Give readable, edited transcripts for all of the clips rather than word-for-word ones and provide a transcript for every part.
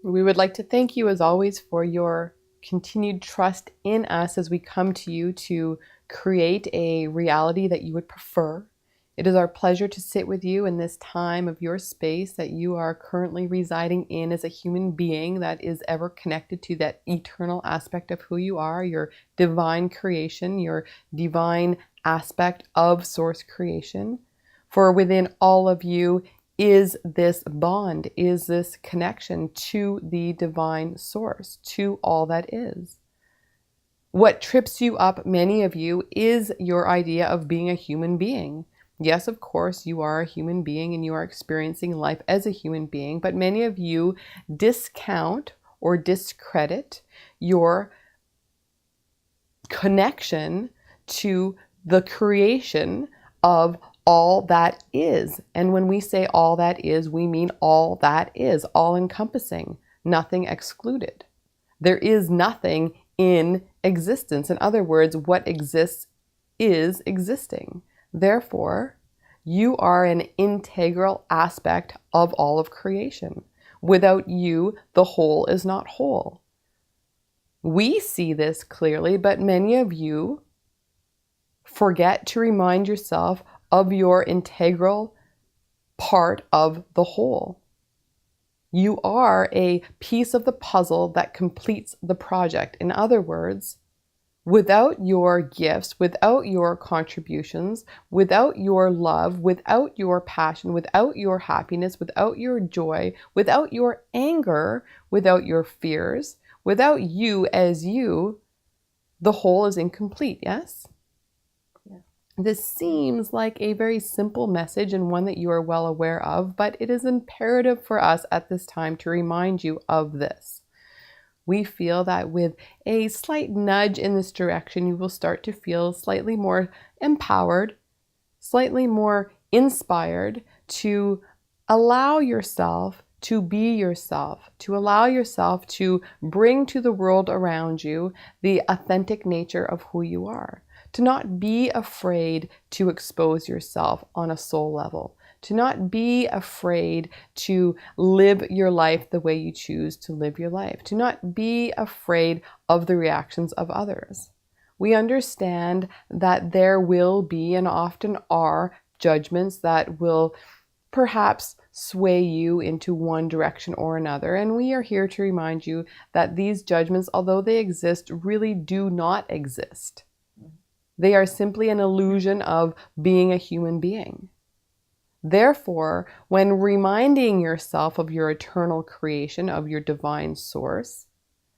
We would like to thank you, as always, for your continued trust in us as we come to you to create a reality that you would prefer. It is our pleasure to sit with you in this time of your space that you are currently residing in as a human being that is ever connected to that eternal aspect of who you are, your divine creation, your divine aspect of source creation. For within all of you is this bond, is this connection to the divine source, to all that is. What trips you up, many of you, is your idea of being a human being. Yes, of course, you are a human being and you are experiencing life as a human being, but many of you discount or discredit your connection to the creation of all that is. And when we say all that is, we mean all that is, all encompassing, nothing excluded. There is nothing in existence. In other words, what exists is existing. Therefore, you are an integral aspect of all of creation. Without you, the whole is not whole. We see this clearly, but many of you forget to remind yourself of your integral part of the whole. You are a piece of the puzzle that completes the project. In other words, without your gifts, without your contributions, without your love, without your passion, without your happiness, without your joy, without your anger, without your fears, without you as you, the whole is incomplete, yes? This seems like a very simple message and one that you are well aware of, but it is imperative for us at this time to remind you of this. We feel that with a slight nudge in this direction, you will start to feel slightly more empowered, slightly more inspired to allow yourself to be yourself, to allow yourself to bring to the world around you the authentic nature of who you are. To not be afraid to expose yourself on a soul level. To not be afraid to live your life the way you choose to live your life. To not be afraid of the reactions of others. We understand that there will be and often are judgments that will perhaps sway you into one direction or another. And we are here to remind you that these judgments, although they exist, really do not exist. They are simply an illusion of being a human being. Therefore, when reminding yourself of your eternal creation, of your divine source,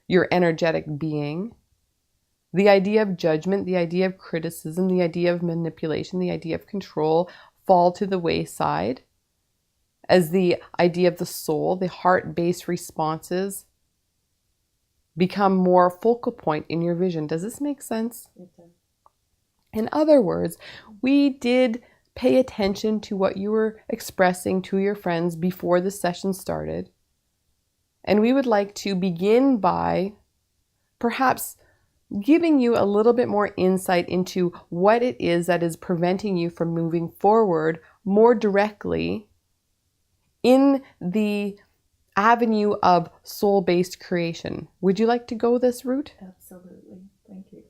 your energetic being, the idea of judgment, the idea of criticism, the idea of manipulation, the idea of control fall to the wayside as the idea of the soul, the heart-based responses become more focal point in your vision. Does this make sense? It does. In other words, we did pay attention to what you were expressing to your friends before the session started. And we would like to begin by perhaps giving you a little bit more insight into what it is that is preventing you from moving forward more directly in the avenue of soul-based creation. Would you like to go this route? Absolutely. Thank you.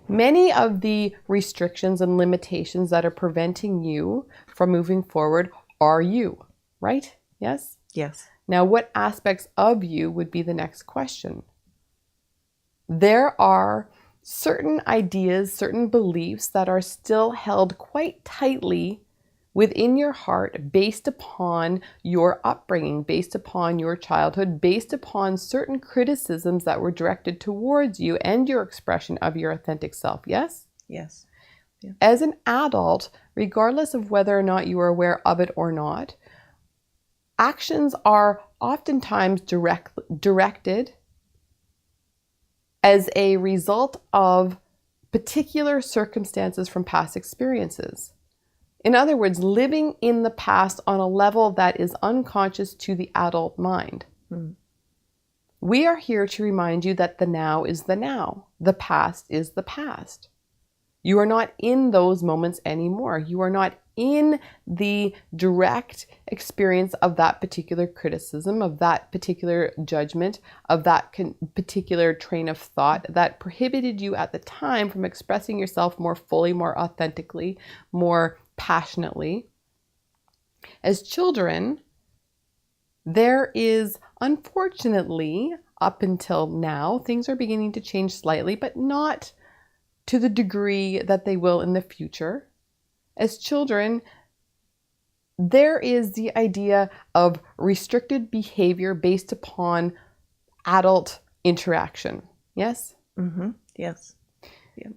Many of the restrictions and limitations that are preventing you from moving forward are you, right? Yes? Yes. Now, what aspects of you would be the next question? There are certain ideas, certain beliefs that are still held quite tightly within your heart based upon your upbringing, based upon your childhood, based upon certain criticisms that were directed towards you and your expression of your authentic self, yes? Yes. Yeah. As an adult, regardless of whether or not you are aware of it or not, actions are oftentimes directed as a result of particular circumstances from past experiences. In other words, living in the past on a level that is unconscious to the adult mind. We are here to remind you that the now is the now. The past is the past. You are not in those moments anymore. You are not in the direct experience of that particular criticism, of that particular judgment, of that particular train of thought that prohibited you at the time from expressing yourself more fully, more authentically, more passionately. As children, there is, unfortunately, up until now, things are beginning to change slightly, but not to the degree that they will in the future. As children, there is the idea of restricted behavior based upon adult interaction. Yes? Mm-hmm. Yes. Yeah.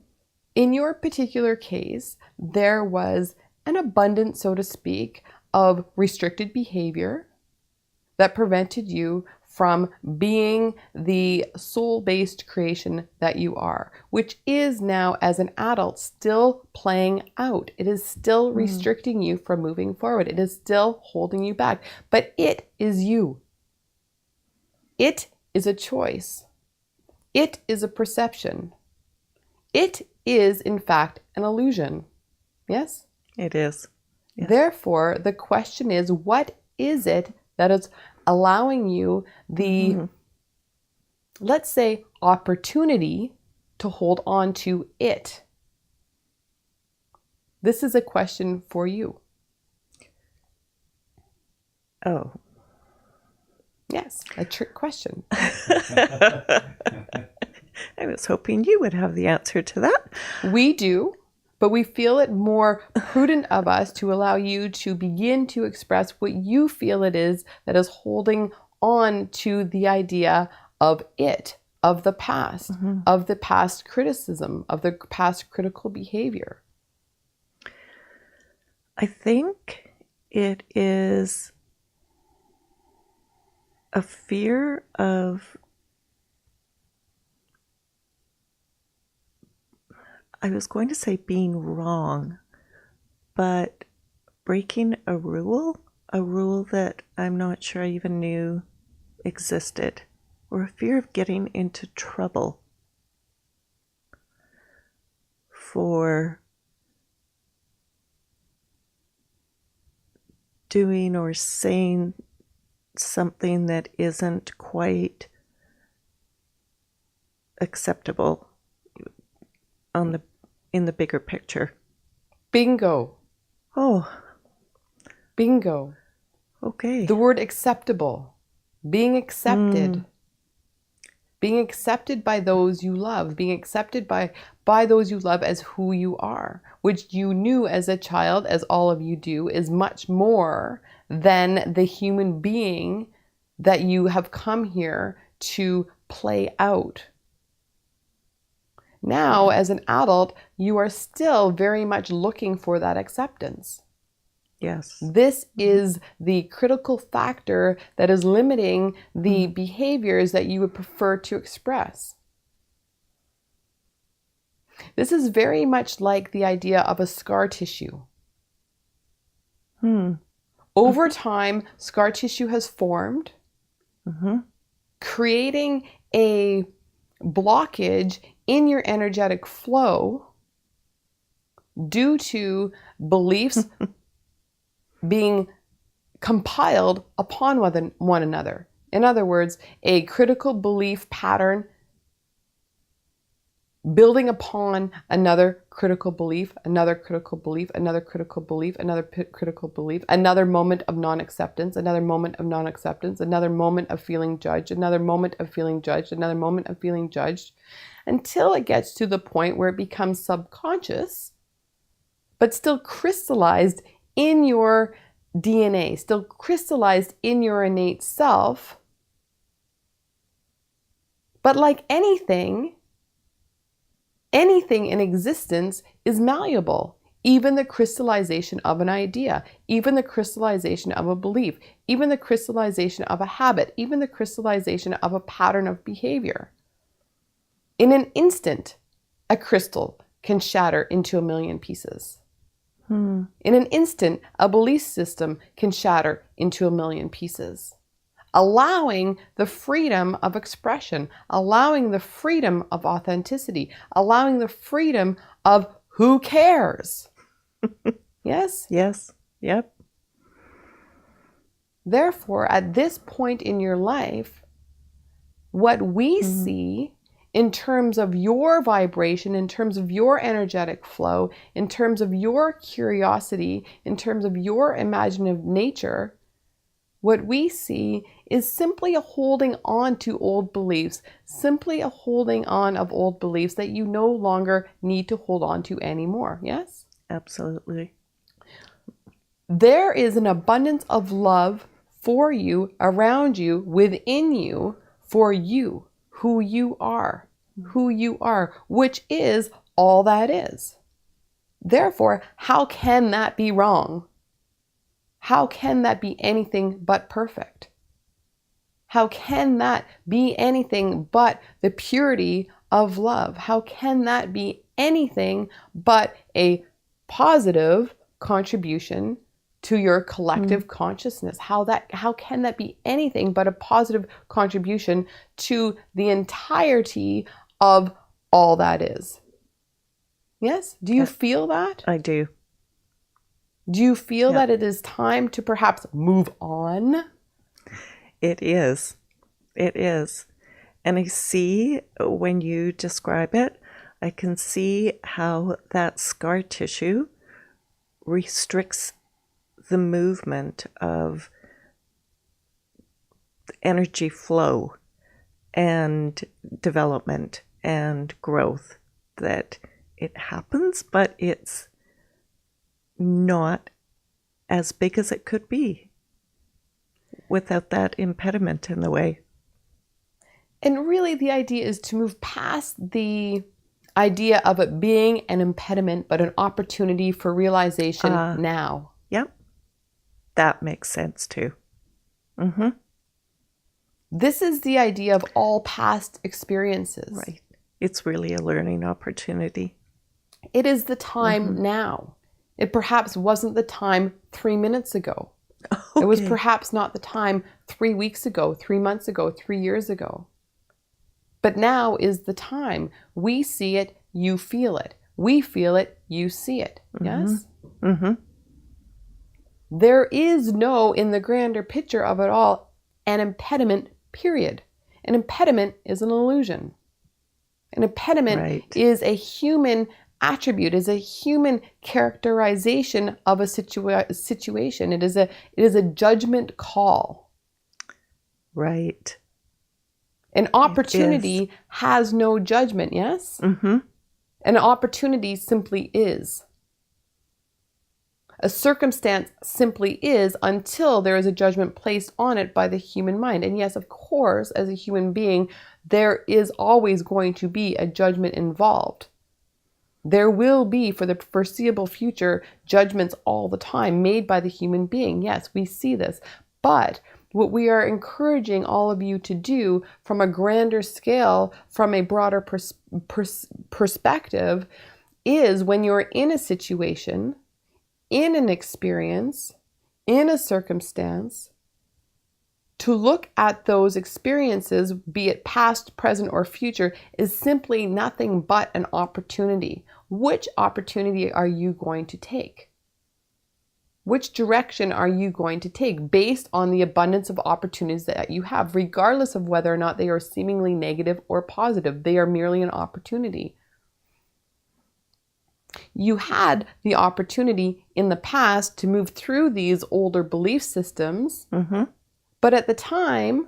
In your particular case, there was an abundance, so to speak, of restricted behavior that prevented you from being the soul-based creation that you are, which is now, as an adult, still playing out. It is still restricting you from moving forward. It is still holding you back, but it is you. It is a choice. It is a perception. It is, in fact, an illusion. Yes? It is. Yes. Therefore, the question is, what is it that is allowing you the, let's say, opportunity to hold on to it? This is a question for you. Oh. Yes, a trick question. I was hoping you would have the answer to that. We do, but we feel it more prudent of us to allow you to begin to express what you feel it is that is holding on to the idea of it, of the past criticism, of the past critical behavior. I think it is a fear of, I was going to say being wrong, but breaking a rule that I'm not sure I even knew existed, or a fear of getting into trouble for doing or saying something that isn't quite acceptable in the bigger picture. Bingo. Oh. Bingo. Okay. The word acceptable. Being accepted. Being accepted by those you love. Being accepted by those you love as who you are, which you knew as a child, as all of you do, is much more than the human being that you have come here to play out. Now, as an adult, you are still very much looking for that acceptance. Yes. This is the critical factor that is limiting the behaviors that you would prefer to express. This is very much like the idea of a scar tissue. Over time, scar tissue has formed, creating a blockage in your energetic flow due to beliefs being compiled upon one another. In other words, a critical belief pattern building upon another critical belief, another critical belief, another critical belief, another critical belief, another moment of non-acceptance, another moment of non-acceptance, another moment of feeling judged, another moment of feeling judged, another moment of feeling judged, until it gets to the point where it becomes subconscious, but still crystallized in your DNA, still crystallized in your innate self. But like anything in existence is malleable. Even the crystallization of an idea, even the crystallization of a belief, even the crystallization of a habit, even the crystallization of a pattern of behavior. In an instant, a crystal can shatter into 1,000,000 pieces. In an instant, a belief system can shatter into 1,000,000 pieces, allowing the freedom of expression, allowing the freedom of authenticity, allowing the freedom of who cares. Yes? Yes. Yep. Therefore, at this point in your life, what we see in terms of your vibration, in terms of your energetic flow, in terms of your curiosity, in terms of your imaginative nature, what we see is simply a holding on to old beliefs, simply a holding on of old beliefs that you no longer need to hold on to anymore. Yes? Absolutely. There is an abundance of love for you, around you, within you, for you, who you are, which is all that is. Therefore, how can that be wrong? How can that be anything but perfect? How can that be anything but the purity of love? How can that be anything but a positive contribution to your collective consciousness? How can that be anything but a positive contribution to the entirety of all that is? Yes? Do you feel that? I do. Do you feel Yep. that it is time to perhaps move on? It is. It is. And I see when you describe it, I can see how that scar tissue restricts the movement of energy flow and development and growth. That it happens, but it's not as big as it could be without that impediment in the way. And really, the idea is to move past the idea of it being an impediment, but an opportunity for realization now. Yep. That makes sense too. This is the idea of all past experiences. Right. It's really a learning opportunity. It is the time now. It perhaps wasn't the time 3 minutes ago. Okay. It was perhaps not the time 3 weeks ago, 3 months ago, 3 years ago. But now is the time. We see it, you feel it. We feel it, you see it. Yes? There is no, in the grander picture of it all, an impediment, period. An impediment is an illusion. An impediment is a human attribute, is a human characterization of a situation. It is a judgment call. Right. An opportunity has no judgment, yes? An opportunity simply is. A circumstance simply is until there is a judgment placed on it by the human mind. And yes, of course, as a human being, there is always going to be a judgment involved. There will be, for the foreseeable future, judgments all the time made by the human being. Yes, we see this. But what we are encouraging all of you to do from a grander scale, from a broader perspective, is when you're in a situation, in an experience, in a circumstance, to look at those experiences, be it past, present, or future, is simply nothing but an opportunity. Which opportunity are you going to take? Which direction are you going to take based on the abundance of opportunities that you have, regardless of whether or not they are seemingly negative or positive? They are merely an opportunity. You had the opportunity in the past to move through these older belief systems, but at the time,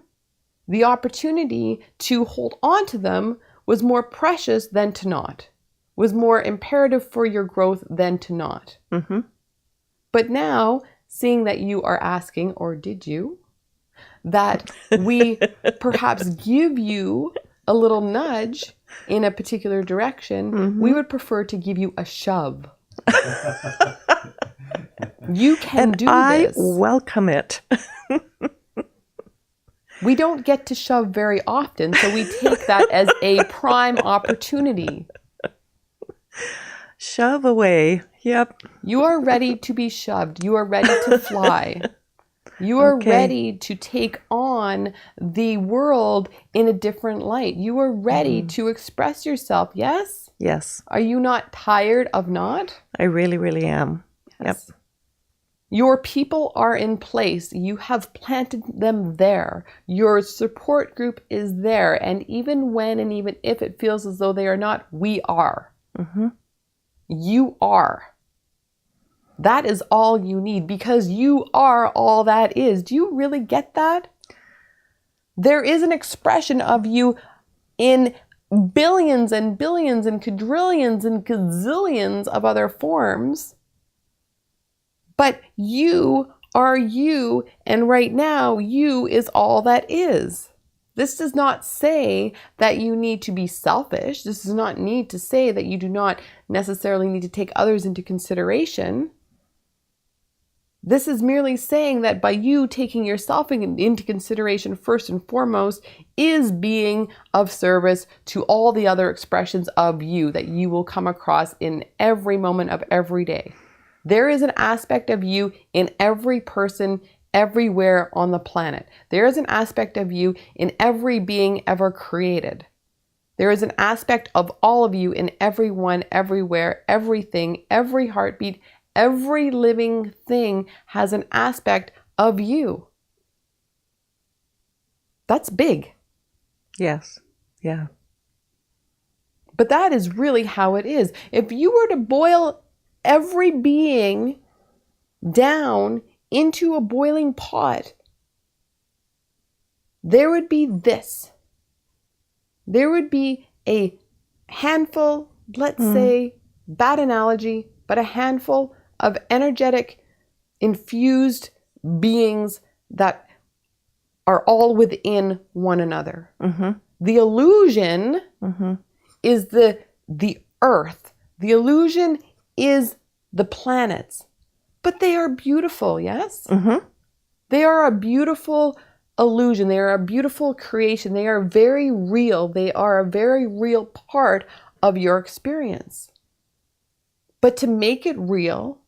the opportunity to hold on to them was more precious than to not, was more imperative for your growth than to not. But now, seeing that you are asking, or did you, that we perhaps give you a little nudge in a particular direction, we would prefer to give you a shove. You can do this. I welcome it. We don't get to shove very often, so we take that as a prime opportunity. Shove away. Yep. You are ready to be shoved. You are ready to fly. You are ready to take on the world in a different light. You are ready to express yourself. Yes? Yes. Are you not tired of not? I really, really am. Yes. Your people are in place. You have planted them there. Your support group is there. And even when and even if it feels as though they are not, we are. Mm-hmm. You are. That is all you need because you are all that is. Do you really get that? There is an expression of you in billions and billions and quadrillions and gazillions of other forms. But you are you, and right now, you is all that is. This does not say that you need to be selfish. This does not need to say that you do not necessarily need to take others into consideration. This is merely saying that by you taking yourself into consideration first and foremost is being of service to all the other expressions of you that you will come across in every moment of every day. There is an aspect of you in every person everywhere on the planet. There is an aspect of you in every being ever created. There is an aspect of all of you in everyone, everywhere, everything, every heartbeat. Every living thing has an aspect of you. That's big. Yes. Yeah. But that is really how it is. If you were to boil every being down into a boiling pot, there would be this. There would be a handful, let's say, bad analogy, but a handful of energetic, infused beings that are all within one another. Mm-hmm. The illusion is the earth. The illusion is the planets. But they are beautiful, yes? Mm-hmm. They are a beautiful illusion. They are a beautiful creation. They are very real. They are a very real part of your experience. But to make it real,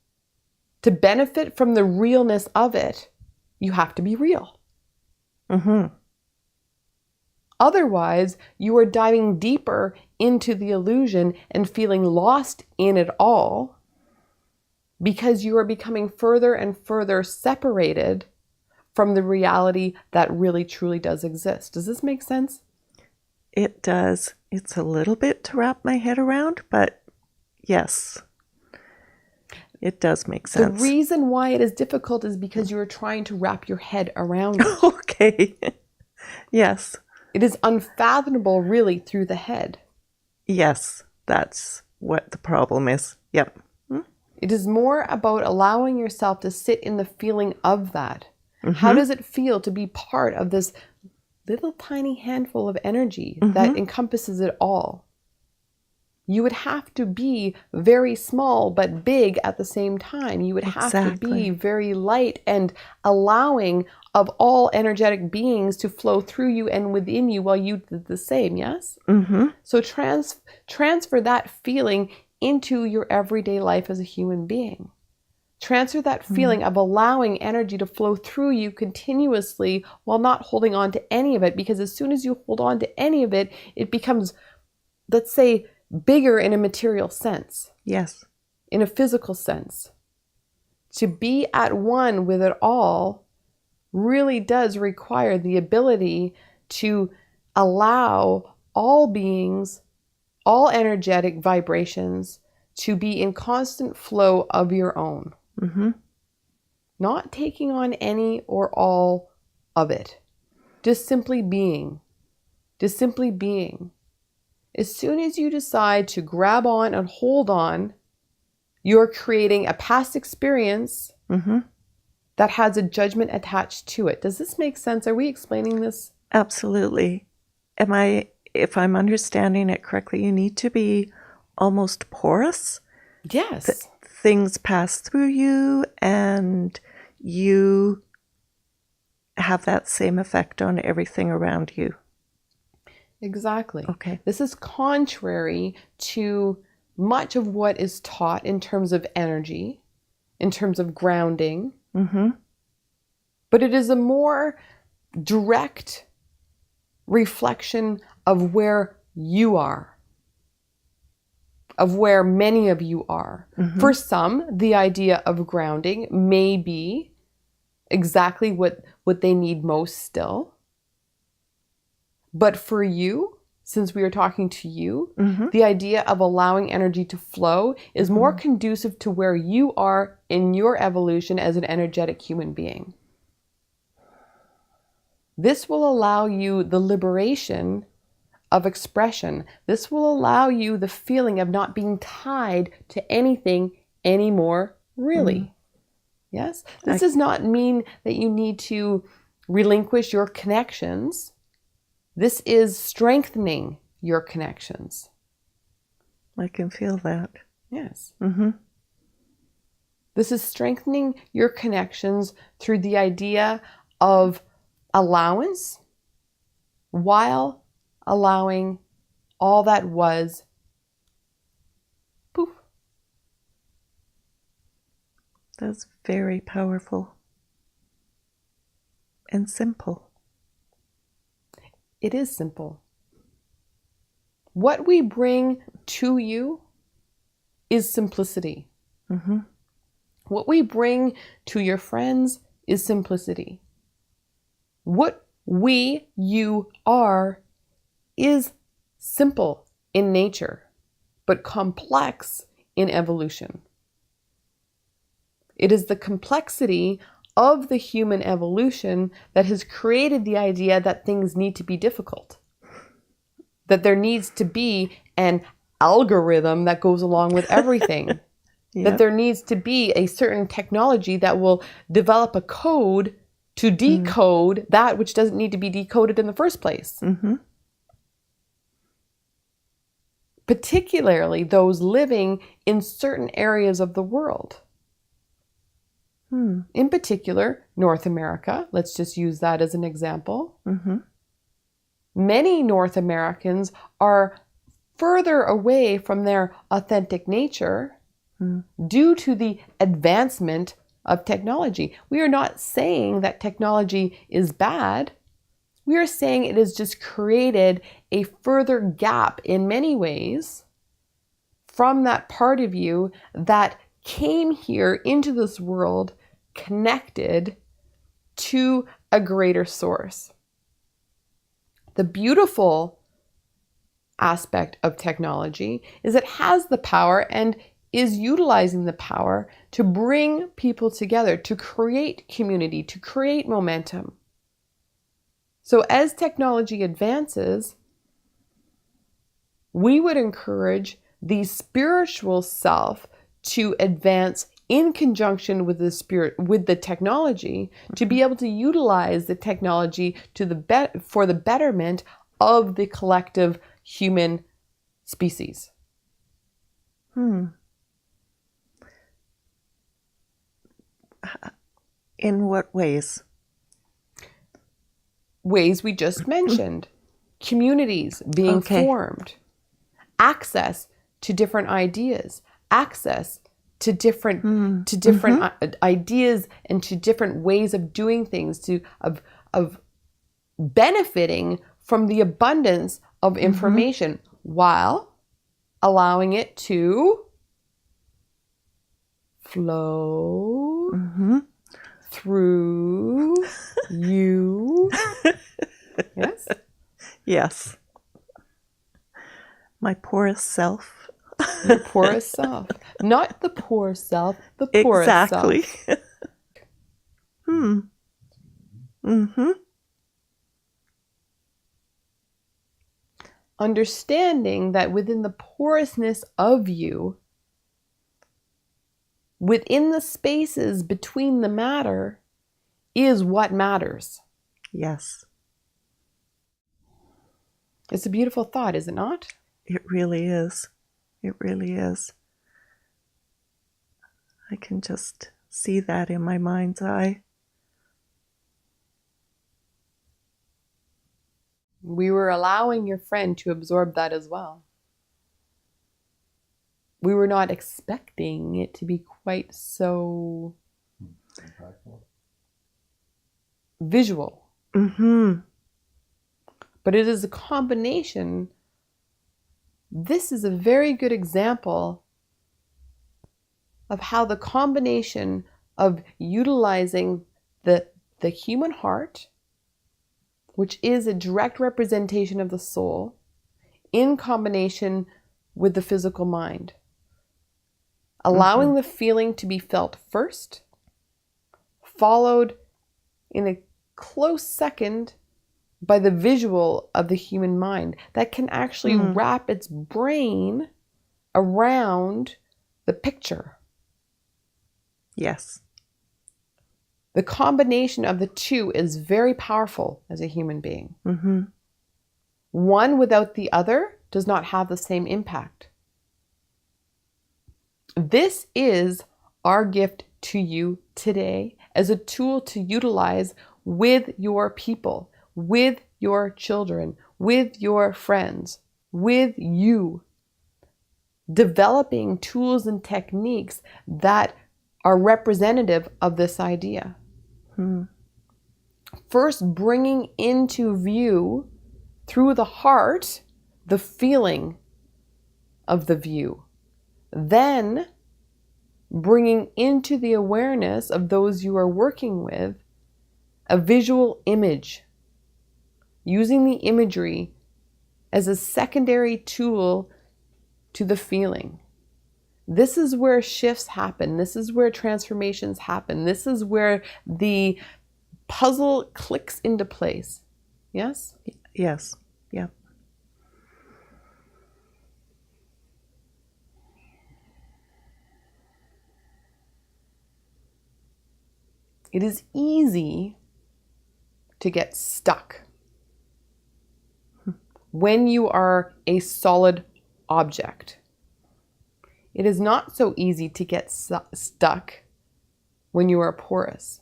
to benefit from the realness of it, you have to be real. Mm-hmm. Otherwise, you are diving deeper into the illusion and feeling lost in it all because you are becoming further and further separated from the reality that really truly does exist. Does this make sense? It does. It's a little bit to wrap my head around, but yes. It does make sense. The reason why it is difficult is because you are trying to wrap your head around it. Okay. Yes. It is unfathomable, really, through the head. Yes, that's what the problem is. Yep. It is more about allowing yourself to sit in the feeling of that. How does it feel to be part of this little tiny handful of energy that encompasses it all? You would have to be very small but big at the same time. You would have to be very light and allowing of all energetic beings to flow through you and within you while you did the same, yes? So transfer that feeling into your everyday life as a human being. Transfer that feeling of allowing energy to flow through you continuously while not holding on to any of it, because as soon as you hold on to any of it, it becomes, let's say, bigger in a material sense. Yes. In a physical sense. To be at one with it all really does require the ability to allow all beings, all energetic vibrations to be in constant flow of your own. Not taking on any or all of it. Just simply being. Just simply being. As soon as you decide to grab on and hold on, you're creating a past experience that has a judgment attached to it. Does this make sense? Are we explaining this? Absolutely. If I'm understanding it correctly, you need to be almost porous. Yes. Things pass through you and you have that same effect on everything around you. Exactly. Okay. This is contrary to much of what is taught in terms of energy, in terms of grounding. But it is a more direct reflection of where you are. of where many of you are. For some, the idea of grounding may be exactly what they need most still. But for you, since we are talking to you, the idea of allowing energy to flow is more conducive to where you are in your evolution as an energetic human being. This will allow you the liberation of expression. This will allow you the feeling of not being tied to anything anymore, really. Yes? This does not mean that you need to relinquish your connections. This is strengthening your connections. I can feel that. Yes. This is strengthening your connections through the idea of allowance while allowing all that was, poof. That's very powerful and simple. It is simple. What we bring to you is simplicity. What we bring to your friends is simplicity. What you are is simple in nature, but complex in evolution. It is the complexity of the human evolution that has created the idea that things need to be difficult. That there needs to be an algorithm that goes along with everything. That there needs to be a certain technology that will develop a code to decode that which doesn't need to be decoded in the first place. Particularly those living in certain areas of the world. In particular, North America. Let's just use that as an example. Many North Americans are further away from their authentic nature due to the advancement of technology. We are not saying that technology is bad. We are saying it has just created a further gap in many ways from that part of you that came here into this world connected to a greater source. The beautiful aspect of technology is it has the power and is utilizing the power to bring people together, to create community, to create momentum. So as technology advances, we would encourage the spiritual self to advance in conjunction with the technology, to be able to utilize the technology for the betterment of the collective human species. In what ways? Ways we just mentioned. Communities being formed. Access to different ideas. Access to different ideas and to different ways of doing things, of benefiting from the abundance of information while allowing it to flow through you. Yes? Yes. My porous self. Your porous self. Not the poor self, the porous self. Exactly. Understanding that within the porousness of you, within the spaces between the matter, is what matters. Yes. It's a beautiful thought, is it not? It really is. It really is. I can just see that in my mind's eye. We were allowing your friend to absorb that as well. We were not expecting it to be quite so visual. But it is a combination This is a very good example of how the combination of utilizing the human heart, which is a direct representation of the soul, in combination with the physical mind. Allowing the feeling to be felt first, followed in a close second by the visual of the human mind that can actually wrap its brain around the picture. Yes. The combination of the two is very powerful as a human being. Mm-hmm. One without the other does not have the same impact. This is our gift to you today as a tool to utilize with your people, with your children, with your friends, with you. Developing tools and techniques that are representative of this idea. First, bringing into view through the heart the feeling of the view. Then, bringing into the awareness of those you are working with a visual image, using the imagery as a secondary tool to the feeling. This is where shifts happen. This is where transformations happen. This is where the puzzle clicks into place. Yes? Yes. Yep. It is easy to get stuck when you are a solid object. It is not so easy to get stuck when you are porous,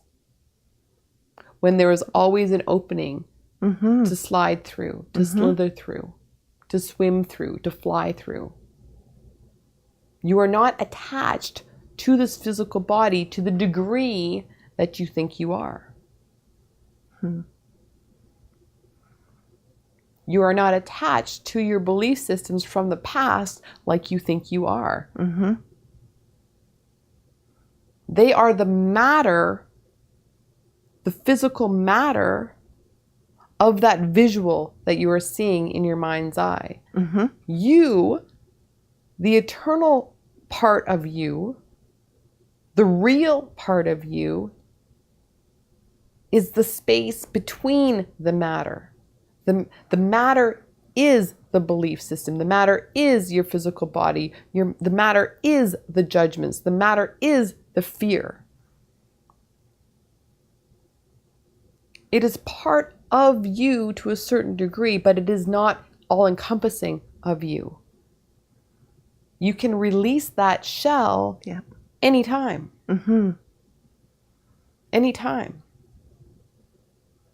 when there is always an opening to slide through, to slither through, to swim through, to fly through. You are not attached to this physical body to the degree that you think you are. You are not attached to your belief systems from the past like you think you are. They are the matter, the physical matter of that visual that you are seeing in your mind's eye. You, the eternal part of you, the real part of you, is the space between the matter. The matter is the belief system. The matter is your physical body. The matter is the judgments. The matter is the fear. It is part of you to a certain degree, but it is not all-encompassing of you. You can release that shell anytime. Anytime.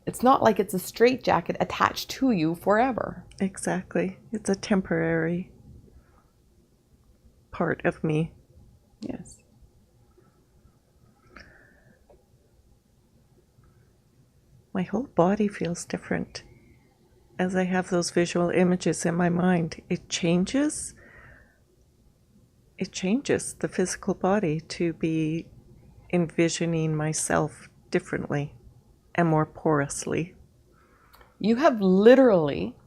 It's not like it's a straitjacket attached to you forever. Exactly. It's a temporary part of me. Yes. My whole body feels different as I have those visual images in my mind. It changes the physical body to be envisioning myself differently and more porously. You have literally,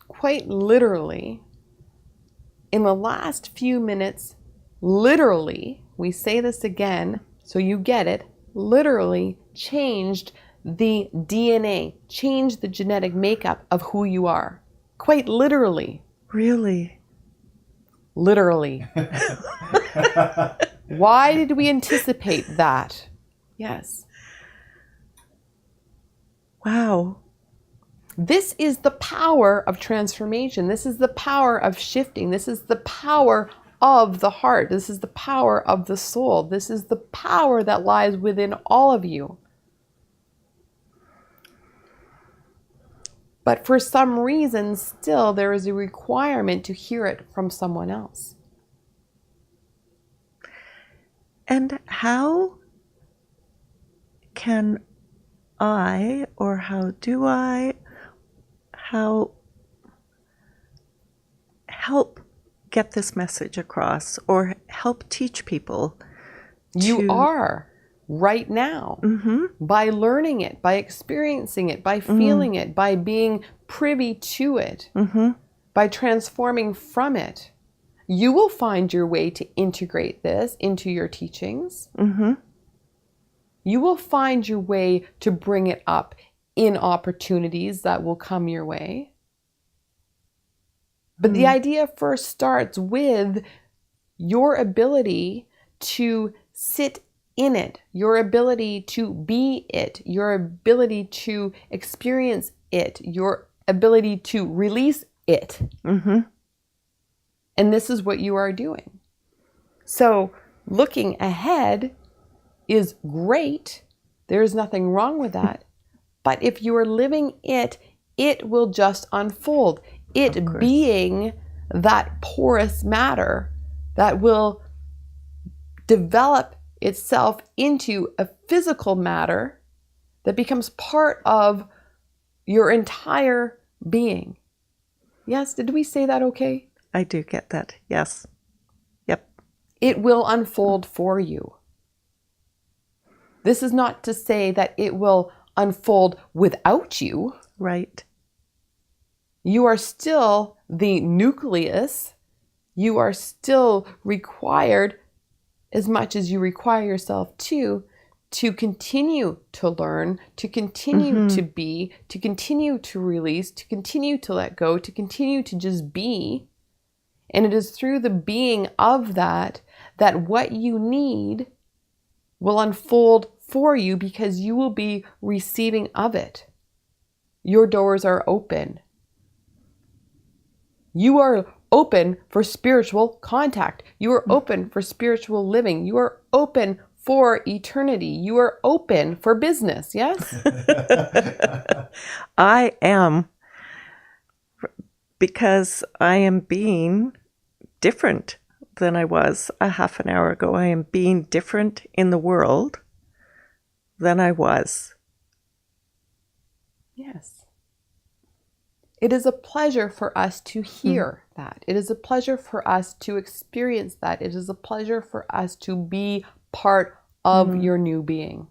quite literally, in the last few minutes, literally, we say this again so you get it, literally changed the DNA, changed the genetic makeup of who you are. Quite literally. Really? Literally. Why did we anticipate that? Yes. Wow. This is the power of transformation. This is the power of shifting. This is the power of the heart. This is the power of the soul. This is the power that lies within all of you. But for some reason, still, there is a requirement to hear it from someone else. And how can I, or how do I, how help get this message across or help teach people. You are right now by learning it, by experiencing it, by feeling it, by being privy to it, by transforming from it. You will find your way to integrate this into your teachings. You will find your way to bring it up in opportunities that will come your way. But the idea first starts with your ability to sit in it, your ability to be it, your ability to experience it, your ability to release it. And this is what you are doing. So looking ahead is great. There's nothing wrong with that. But if you are living it, it will just unfold. It being that porous matter that will develop itself into a physical matter that becomes part of your entire being. Yes, did we say that okay? I do get that. Yes. Yep. It will unfold for you. This is not to say that it will unfold without you. Right. You are still the nucleus. You are still required, as much as you require yourself to continue to learn, to continue to be, to continue to release, to continue to let go, to continue to just be. And it is through the being of that what you need will unfold for you, because you will be receiving of it. Your doors are open. You are open for spiritual contact. You are open for spiritual living. You are open for eternity. You are open for business. Yes? I am, because I am being different than I was a half an hour ago. I am being different in the world than I was. Yes. It is a pleasure for us to hear that. It is a pleasure for us to experience that. It is a pleasure for us to be part of your new being.